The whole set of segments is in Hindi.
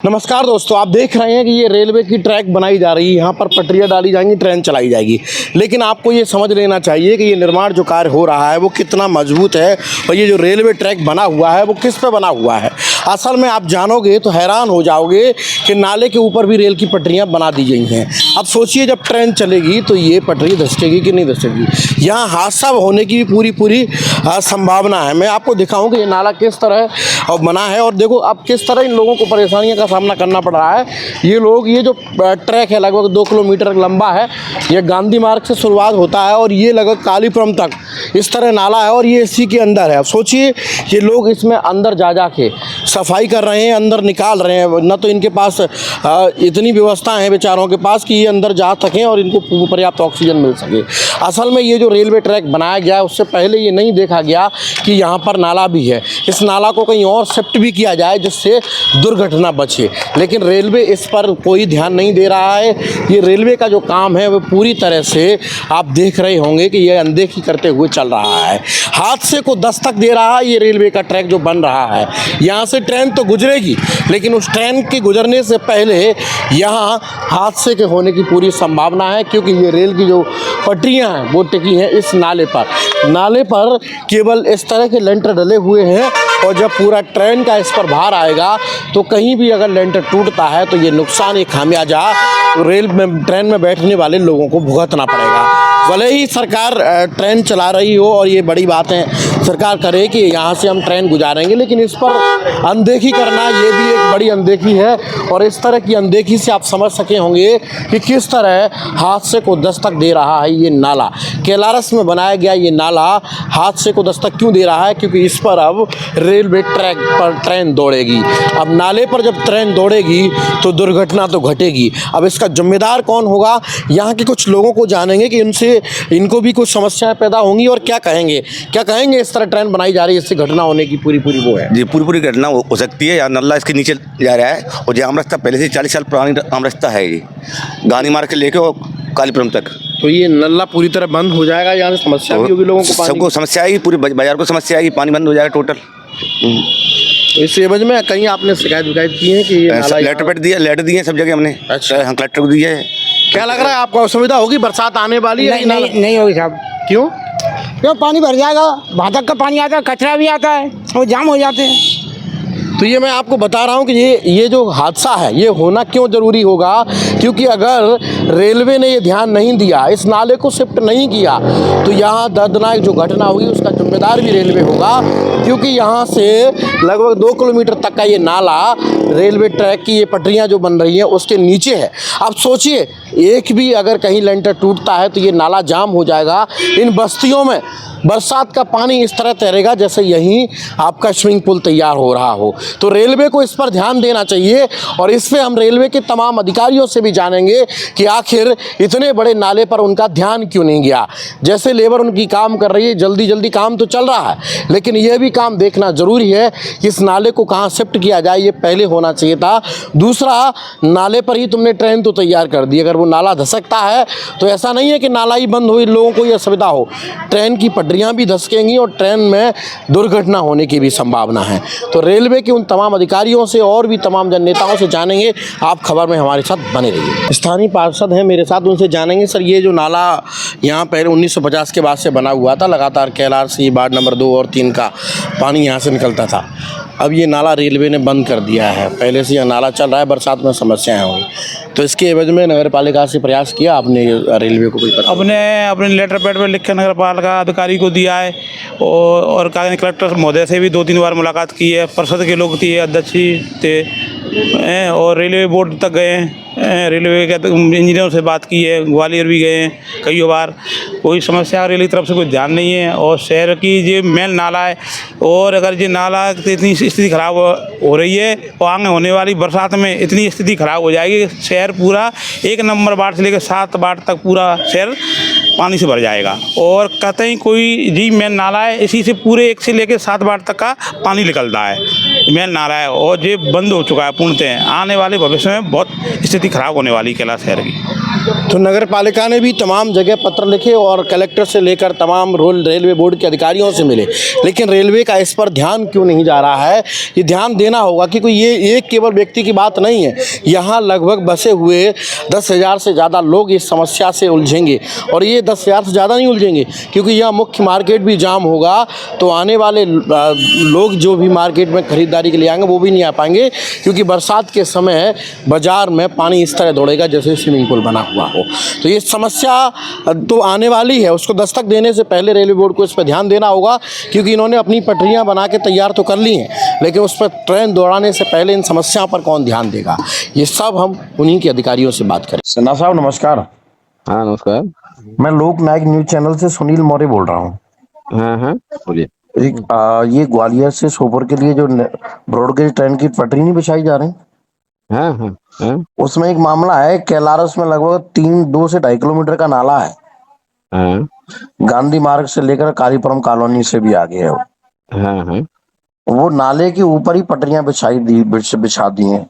नमस्कार दोस्तों, आप देख रहे हैं कि ये रेलवे की ट्रैक बनाई जा रही है। यहाँ पर पटरियाँ डाली जाएंगी, ट्रेन चलाई जाएगी। लेकिन आपको ये समझ लेना चाहिए कि ये निर्माण जो कार्य हो रहा है वो कितना मजबूत है और ये जो रेलवे ट्रैक बना हुआ है वो किस पे बना हुआ है। असल में आप जानोगे तो हैरान हो जाओगे कि नाले के ऊपर भी रेल की पटरियाँ बना दी गई हैं। अब सोचिए जब ट्रेन चलेगी तो ये पटरी धंसेगी कि नहीं धंसेगी। यहाँ हादसा होने की भी पूरी संभावना है। मैं आपको दिखाऊँ कि ये नाला किस तरह बना है और देखो अब किस तरह इन लोगों को परेशानियों का सामना करना पड़ रहा है। ये लोग, ये जो ट्रैक है लगभग 2 किलोमीटर लंबा है। ये गांधी मार्ग से शुरुआत होता है और ये लगभग कालीपुरम तक इस तरह नाला है और ये इसी के अंदर है। अब सोचिए ये लोग इसमें अंदर जा के सफाई कर रहे हैं, अंदर निकाल रहे हैं। न तो इनके पास इतनी व्यवस्था है बेचारों के पास कि ये अंदर जा सकें और इनको पर्याप्त ऑक्सीजन मिल सके। असल में ये जो रेलवे ट्रैक बनाया गया है उससे पहले ये नहीं देखा गया कि यहाँ पर नाला भी है। इस नाला को कहीं और शिफ्ट भी किया जाए जिससे दुर्घटना बचे, लेकिन रेलवे इस पर कोई ध्यान नहीं दे रहा है। ये रेलवे का जो काम है वो पूरी तरह से आप देख रहे होंगे कि ये अनदेखी करते हुए चल रहा है। हादसे को दस्तक दे रहा है ये रेलवे का ट्रैक जो बन रहा है। यहाँ से ट्रेन तो गुजरेगी, लेकिन उस ट्रेन के गुजरने से पहले यहाँ हादसे के होने की पूरी संभावना है, क्योंकि ये रेल की जो पटरियाँ हैं वो टिकी हैं इस नाले पर। नाले पर केवल इस तरह के लेंटर डले हुए हैं और जब पूरा ट्रेन का इस पर भार आएगा तो कहीं भी अगर लेंटर टूटता है तो ये नुकसान, ये खामियाजा ट्रेन में बैठने वाले लोगों को भुगतना पड़ेगा। भले ही सरकार ट्रेन चला रही हो और ये बड़ी बात है, सरकार करे कि यहाँ से हम ट्रेन गुजारेंगे, लेकिन इस पर अनदेखी करना ये भी एक बड़ी अनदेखी है। और इस तरह की अनदेखी से आप समझ सके होंगे कि किस तरह हादसे को दस्तक दे रहा है ये नाला। केलारस में बनाया गया ये नाला हादसे को दस्तक क्यों दे रहा है? क्योंकि इस पर अब रेलवे ट्रैक पर ट्रेन दौड़ेगी। अब नाले पर जब ट्रेन दौड़ेगी तो दुर्घटना तो घटेगी। अब इसका जिम्मेदार कौन होगा? यहाँ के कुछ लोगों को जानेंगे कि इनको भी कुछ समस्याएं पैदा होंगी और क्या कहेंगे इस तरह ट्रेन बनाई जा रही है, इससे घटना होने की पूरी वो है जी। पूरी घटना हो सकती है। यहाँ नल्ला इसके नीचे जा रहा है और जो आम रास्ता पहले से 40 साल पुरानी आम रास्ता है ये, गांधी मार्ग से लेके और कालीपुरम तक। तो ये नल्ला पूरी तरह बंद हो जाएगा, यहाँ से समस्या भी होगी लोगों को, सबको समस्या आएगी, पूरे बाजार को समस्या आएगी, पानी बंद हो जाएगा टोटल। इस एवज में कहीं आपने शिकायत की है कि लेटर दिए सब जगह हमने। अच्छा, हम कलेक्टर को दिए। क्या लग रहा है आपको असुविधा होगी? बरसात आने वाली है? नहीं होगी साहब। क्यों? पानी भर जाएगा, भादक का पानी आता है, कचरा भी आता है और जाम हो जाते हैं। तो ये मैं आपको बता रहा हूँ कि ये जो हादसा है ये होना क्यों ज़रूरी होगा, क्योंकि अगर रेलवे ने ये ध्यान नहीं दिया, इस नाले को शिफ्ट नहीं किया, तो यहाँ दर्दनाक जो घटना हुई उसका जिम्मेदार भी रेलवे होगा। क्योंकि यहाँ से लगभग 2 किलोमीटर तक का ये नाला रेलवे ट्रैक की ये पटरियाँ जो बन रही हैं उसके नीचे है। अब सोचिए एक भी अगर कहीं लेंटर टूटता है तो ये नाला जाम हो जाएगा। इन बस्तियों में बरसात का पानी इस तरह तैरेगा जैसे यहीं आपका स्विमिंग पूल तैयार हो रहा हो। तो रेलवे को इस पर ध्यान देना चाहिए और इस पर हम रेलवे के तमाम अधिकारियों से भी जानेंगे कि आखिर इतने बड़े नाले पर उनका ध्यान क्यों नहीं गया। जैसे लेबर उनकी काम कर रही है, जल्दी काम तो चल रहा है, लेकिन यह भी काम देखना ज़रूरी है कि इस नाले को कहाँ शिफ्ट किया जाए, ये पहले होना चाहिए था। दूसरा, नाले पर ही तुमने ट्रेन तो तैयार कर दी, अगर वो नाला धसकता है तो ऐसा नहीं है कि नाला ही बंद हो, लोगों को ये असुविधा हो, ट्रेन की पटरियाँ भी धसकेंगी और ट्रेन में दुर्घटना होने की भी संभावना है। तो रेलवे के उन तमाम अधिकारियों से और भी तमाम जननेताओं से जानेंगे। आप खबर में हमारे साथ बने रहिए। स्थानीय पार्षद हैं मेरे साथ, उनसे जानेंगे। सर, ये जो नाला यहाँ पहले 1950 के बाद से बना हुआ था, लगातार कैलार से वार्ड नंबर 2 और 3 का पानी यहाँ से निकलता था। अब ये नाला रेलवे ने बंद कर दिया है। पहले से यह नाला चल रहा है, बरसात में समस्याएं होंगी, तो इसके एवज में नगर पालिका से प्रयास किया आपने रेलवे को? कोई पता? अपने लेटर पैड पर लिख के नगर पालिका अधिकारी को दिया है और कलेक्टर महोदय से भी 2-3 बार मुलाकात की है। परिषद के लोग थे, अध्यक्ष थे और रेलवे बोर्ड तक गए हैं, रेलवे के इंजीनियरों से बात की है, ग्वालियर भी गए हैं कई बार। कोई समस्या रेलवे की तरफ से कोई ध्यान नहीं है। और शहर की ये मेन नाला है और अगर ये नाला इतनी स्थिति ख़राब हो रही है और आगे होने वाली बरसात में इतनी स्थिति ख़राब हो जाएगी, शहर पूरा 1 नंबर वार्ड से लेकर 7 वार्ड तक पूरा शहर पानी से भर जाएगा। और कतई कोई जी मेन नाला है, इसी से पूरे 1 से लेकर 7 वार्ड तक का पानी निकलता है। मेन नाला है और ये बंद हो चुका है पूर्णतः। आने वाले भविष्य में बहुत स्थिति खराब होने वाली कैलाश शहर की। तो नगर पालिका ने भी तमाम जगह पत्र लिखे और कलेक्टर से लेकर तमाम रेलवे बोर्ड के अधिकारियों से मिले, लेकिन रेलवे का इस पर ध्यान क्यों नहीं जा रहा है? ये ध्यान देना होगा कि कोई ये एक केवल व्यक्ति की बात नहीं है। यहाँ लगभग बसे हुए 10,000 से ज़्यादा लोग इस समस्या से उलझेंगे और ये 10,000 से ज़्यादा नहीं उलझेंगे, क्योंकि यहाँ मुख्य मार्केट भी जाम होगा। तो आने वाले लोग जो भी मार्केट में खरीदारी के लिए आएंगे वो भी नहीं आ पाएंगे, क्योंकि बरसात के समय बाज़ार में पानी इस तरह दौड़ेगा जैसे स्विमिंग पूल बना हुआ हो। तो ये समस्या तो आने वाली है, उसको दस्तक देने से पहले रेलवे बोर्ड को इस पर ध्यान देना होगा, क्योंकि इन्होंने अपनी पटरियां बना के तैयार तो कर ली हैं, लेकिन उस पर ट्रेन दौड़ाने से पहले इन समस्याओं पर कौन ध्यान देगा? ये सब हम उन्हीं के अधिकारियों से बात करें। सिन्हा साहब नमस्कार। हाँ नमस्कार। मैं लोकनायक न्यूज चैनल से सुनील मौर्य बोल रहा हूँ। हाँ हाँ बोलिए। ये ग्वालियर से सोपोर के लिए जो ब्रॉडगेज ट्रेन की पटरी नहीं बिछाई जा रही, हाँ हाँ हाँ उसमें एक मामला है। कैलारस में लगभग 2 से 2.5 किलोमीटर का नाला है। हाँ गांधी मार्ग से लेकर कालीपुरम कॉलोनी से भी आगे है हाँ हाँ। वो नाले के ऊपर ही पटरियां बिछा दी हैं।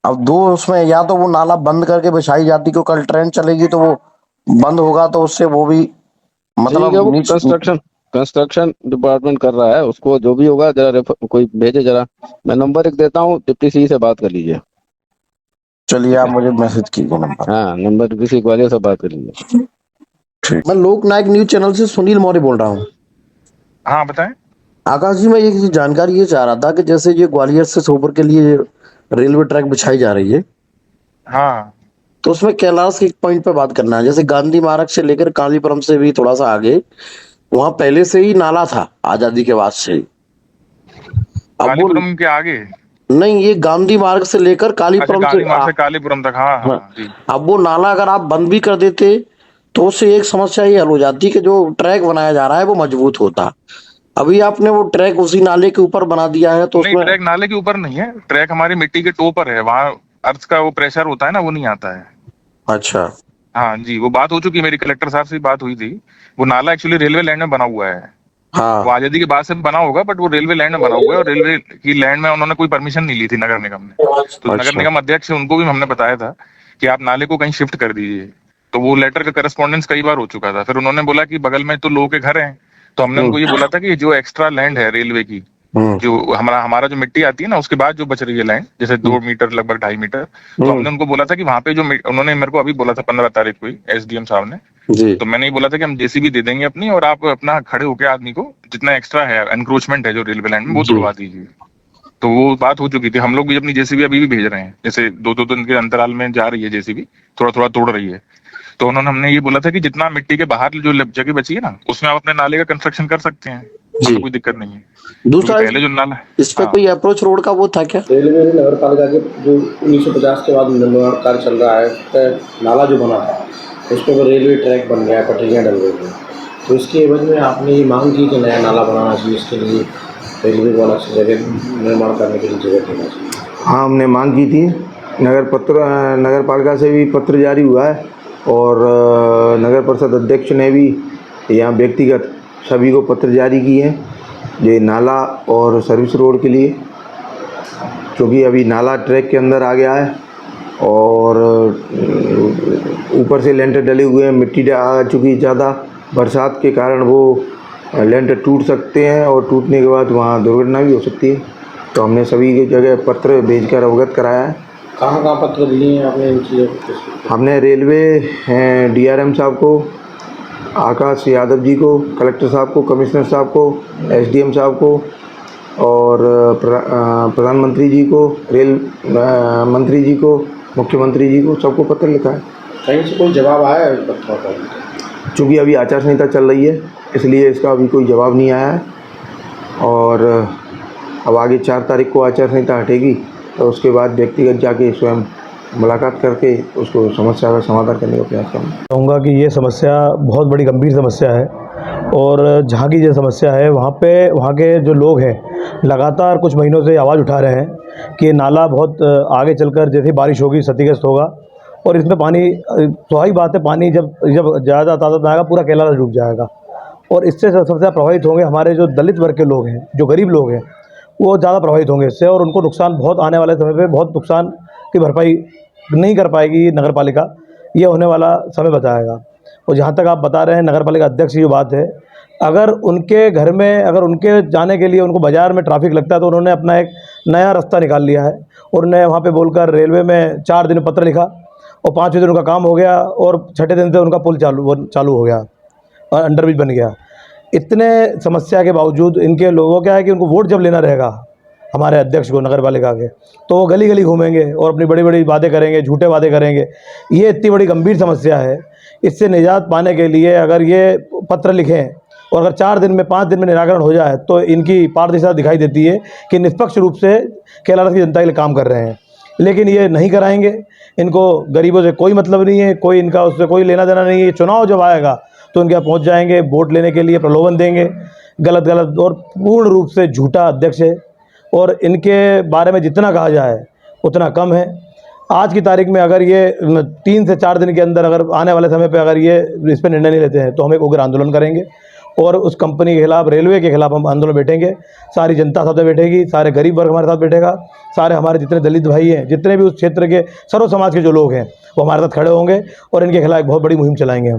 अब उसमें या तो वो नाला बंद करके बिछाई जाती, क्योंकि कल ट्रेन चलेगी तो वो बंद होगा, तो उससे वो भी मतलब कंस्ट्रक्शन डिपार्टमेंट कर रहा है, उसको जो भी होगा जरा कोई भेजे, जरा मैं नंबर एक देता हूँ, डिप्टी सी से बात कर लीजिए। चलिए आप मुझे मैसेज कीजिए नंबर। हाँ नंबर डिप्टी सी ग्वालियर से बात कर लीजिए। ठीक। मैं लोकनायक न्यूज चैनल से सुनील मौर्य बोल रहा हूँ। हाँ बताएं। आकाश जी, मैं एक जानकारी ये चाह रहा था कि जैसे ये ग्वालियर से सोपोर के लिए रेलवे ट्रैक बिछाई जा रही है, हाँ तो उसमें कैलाश के एक पॉइंट पे बात करना है। जैसे गांधी मार्ग से लेकर कालीपुरम से भी थोड़ा सा आगे, वहां पहले से ही नाला था आजादी के बाद से ही। अब कालीपुरम के आगे नहीं, ये गांधी मार्ग से लेकर कालीपुरम गांधी मार्ग से कालीपुरम तक। हाँ हाँ जी। अब वो नाला अगर आप बंद भी कर देते तो उससे एक समस्या ये हल हो जाती कि जो ट्रैक बनाया जा रहा है वो मजबूत होता। अभी आपने वो ट्रैक उसी नाले के ऊपर बना दिया है, तो नहीं, उसमें ट्रैक नाले के ऊपर नहीं है, ट्रैक हमारी मिट्टी के टो पर है। वहाँ अर्थ का वो प्रेशर होता है ना, वो नहीं आता है। अच्छा। हाँ जी, वो बात हो चुकी, मेरी कलेक्टर साहब से बात हुई थी। वो नाला एक्चुअली रेलवे लैंड में बना हुआ है। हाँ वो आजादी के बाद से बना होगा, बट वो रेलवे लैंड में बना हुआ है और रेलवे की लैंड में उन्होंने कोई परमिशन नहीं ली थी नगर निगम ने। तो नगर निगम अध्यक्ष, उनको भी हमने बताया था कि आप नाले को कहीं शिफ्ट कर दीजिए। तो वो लेटर का करस्पॉन्डेंस कई बार हो चुका था। फिर उन्होंने बोला कि बगल में तो लोगों के घर हैं, तो हमने उनको ये बोला था कि जो एक्स्ट्रा लैंड है रेलवे की, जो हमारा जो मिट्टी आती है ना, उसके बाद जो बच रही है लैंड, जैसे 2 मीटर लगभग 2.5 मीटर, तो हमने उनको बोला था कि वहां पे जो उन्होंने मेरे को अभी बोला था 15 तारीख को ही एसडीएम साहब ने, तो मैंने ये बोला था कि हम जेसीबी दे देंगे अपनी, और आप अपना खड़े होके आदमी को जितना एक्स्ट्रा है एनक्रोचमेंट है जो रेलवे लैंड में, वो तोड़वा दीजिए। तो वो बात हो चुकी थी। हम लोग भी अपनी जेसीबी अभी भी भेज रहे हैं, जैसे 2-2 दिन के अंतराल में जा रही है जेसीबी, थोड़ा थोड़ा तोड़ रही है। तो उन्होंने हमने ये बोला था कि जितना मिट्टी के बाहर जो जगह बची है ना, उसमें आप अपने नाले का कंस्ट्रक्शन कर सकते हैं, हमें कोई दिक्कत नहीं है। दूसरा पहले जो नाला, इस पे कोई अप्रोच रोड का वो था क्या? रेलवे ने नगर पालिका के जो 1950 के बाद निर्माण कार्य चल रहा है, उसका नाला जो बना था उस पर रेलवे ट्रैक बन गया, पटरियाँ डल गई हैं। तो इसके एवज में आपने ये मांग की कि नया नाला बनाना चाहिए, इसके लिए रेलवे को अलग से जगह निर्माण करने के लिए जगह देना चाहिए। हाँ, हमने मांग की थी। नगर पालिका से भी पत्र जारी हुआ है और नगर परिषद अध्यक्ष ने भी यहाँ व्यक्तिगत सभी को पत्र जारी किए हैं ये नाला और सर्विस रोड के लिए, क्योंकि अभी नाला ट्रैक के अंदर आ गया है और ऊपर से लेंटर डले हुए हैं, मिट्टी आ चुकी ज़्यादा, बरसात के कारण वो लेंटर टूट सकते हैं और टूटने के बाद वहाँ दुर्घटना भी हो सकती है। तो हमने सभी की जगह पत्र भेजकर अवगत कराया है। कहाँ कहाँ पत्र दिए हैं आपने इन चीज़ों को? हमने रेलवे डीआरएम साहब को, आकाश यादव जी को, कलेक्टर साहब को, कमिश्नर साहब को, एसडीएम साहब को और प्रधानमंत्री जी को, रेल मंत्री जी को, मुख्यमंत्री जी को, सबको पत्र लिखा है। कहीं से कोई जवाब आया है पत्रों का? चूँकि अभी आचार संहिता चल रही है इसलिए इसका अभी कोई जवाब नहीं आया है और अब आगे 4 तारीख को आचार संहिता हटेगी तो उसके बाद व्यक्तिगत जाके स्वयं मुलाकात करके उसको समस्या का समाधान करने का प्रयास करूँगा। कहूँगा कि ये समस्या बहुत बड़ी गंभीर समस्या है और जहाँ की ये समस्या है वहाँ के जो लोग हैं लगातार कुछ महीनों से आवाज़ उठा रहे हैं कि नाला बहुत आगे चलकर जैसे बारिश होगी क्षतिग्रस्त होगा और इसमें पानी, स्वाभाविक बात है, पानी जब ज़्यादा तादाद में आएगा पूरा कैलाश डूब जाएगा और इससे सबसे प्रभावित होंगे हमारे जो दलित वर्ग के लोग हैं, जो गरीब लोग हैं, वो ज़्यादा प्रभावित होंगे इससे, और उनको नुकसान बहुत आने वाले समय पे बहुत नुकसान की भरपाई नहीं कर पाएगी नगर पालिका, ये होने वाला समय बताएगा। और जहाँ तक आप बता रहे हैं नगर पालिका अध्यक्ष की जो बात है, अगर उनके घर में, अगर उनके जाने के लिए उनको बाज़ार में ट्रैफिक लगता है तो उन्होंने अपना एक नया रास्ता निकाल लिया है, और उन्होंने वहाँ पे बोलकर रेलवे में 4 दिन पत्र लिखा और 5वें दिन उनका काम हो गया, और 6ठे दिन से उनका पुल चालू हो गया और अंडरब्रिज बन गया। इतने समस्या के बावजूद इनके लोगों क्या है कि उनको वोट जब लेना रहेगा हमारे अध्यक्ष को नगर पालिका के, तो वो गली गली घूमेंगे और अपनी बड़ी बड़ी बातें करेंगे, झूठे वादे करेंगे। ये इतनी बड़ी गंभीर समस्या है, इससे निजात पाने के लिए अगर ये पत्र लिखें और अगर 4 दिन में 5 दिन में निराकरण हो जाए तो इनकी पारदर्शिता दिखाई देती है कि निष्पक्ष रूप से केलारस की जनता के लिए काम कर रहे हैं। लेकिन ये नहीं कराएंगे, इनको गरीबों से कोई मतलब नहीं है, कोई इनका उससे कोई लेना देना नहीं है। चुनाव जब आएगा तो इनके यहाँ पहुँच जाएंगे, वोट लेने के लिए प्रलोभन देंगे, गलत गलत और पूर्ण रूप से झूठा अध्यक्ष है, और इनके बारे में जितना कहा जाए उतना कम है। आज की तारीख में अगर ये 3 से 4 दिन के अंदर, अगर आने वाले समय पे अगर ये इस पर निर्णय नहीं लेते हैं तो हम एक उग्र आंदोलन करेंगे, और उस कंपनी के खिलाफ, रेलवे के खिलाफ हम आंदोलन बैठेंगे। सारी जनता साथ में बैठेगी, सारे गरीब वर्ग हमारे साथ बैठेगा, सारे हमारे जितने दलित भाई हैं, जितने भी उस क्षेत्र के सर्व समाज के जो लोग हैं वो हमारे साथ खड़े होंगे, और इनके खिलाफ बहुत बड़ी मुहिम चलाएंगे हम।